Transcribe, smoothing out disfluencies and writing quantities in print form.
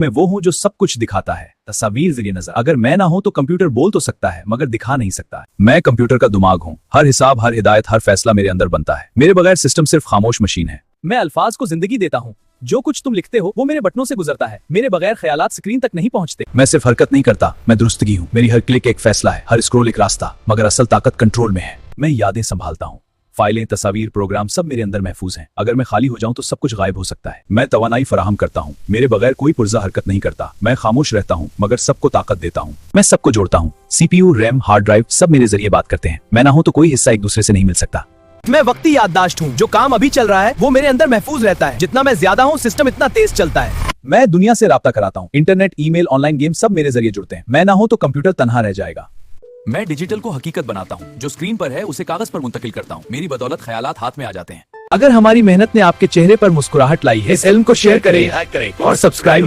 मैं वो हूँ जो सब कुछ दिखाता है, तस्वीर जरिए नजर। अगर मैं ना हूँ तो कंप्यूटर बोल तो सकता है मगर दिखा नहीं सकता। मैं कंप्यूटर का दिमाग हूँ। हर हिसाब, हर हिदायत, हर फैसला मेरे अंदर बनता है। मेरे बगैर सिस्टम सिर्फ खामोश मशीन है। मैं अल्फाज को जिंदगी देता हूँ। जो कुछ तुम लिखते हो वो मेरे बटनों से गुजरता है। मेरे बगैर ख्यालात स्क्रीन तक नहीं पहुंचते। मैं सिर्फ हरकत नहीं करता, मैं दुरुस्तगी हूँ। मेरी हर क्लिक एक फैसला है, हर स्क्रॉल एक रास्ता, मगर असल ताकत कंट्रोल में है। मैं यादें संभालता हूँ। फाइलें, तस्वीर, प्रोग्राम सब मेरे अंदर महफूज हैं। अगर मैं खाली हो जाऊं तो सब कुछ गायब हो सकता है। मैं तवानाई फराहम करता हूं। मेरे बगैर कोई पुर्जा हरकत नहीं करता। मैं खामोश रहता हूं मगर सबको ताकत देता हूं। मैं सबको जोड़ता हूं। सीपीयू, रैम, हार्ड ड्राइव सब मेरे जरिए बात करते हैं। मैं ना हूं तो कोई हिस्सा एक दूसरे से नहीं मिल सकता। मैं वक्ती याददाश्त हूँ। जो काम अभी चल रहा है वो मेरे अंदर महफूज रहता है। जितना मैं ज्यादा हूँ सिस्टम इतना तेज चलता है। मैं दुनिया से राब्ता कराता हूँ। इंटरनेट, ईमेल, ऑनलाइन गेम सब मेरे जरिए जुड़ते हैं। मैं ना हूं तो कंप्यूटर तनहा रह जाएगा। मैं डिजिटल को हकीकत बनाता हूँ। जो स्क्रीन पर है उसे कागज पर मुंतकिल करता हूँ। मेरी बदौलत ख्यालात हाथ में आ जाते हैं। अगर हमारी मेहनत ने आपके चेहरे पर मुस्कुराहट लाई है, इस इल्म को शेयर करें और सब्सक्राइब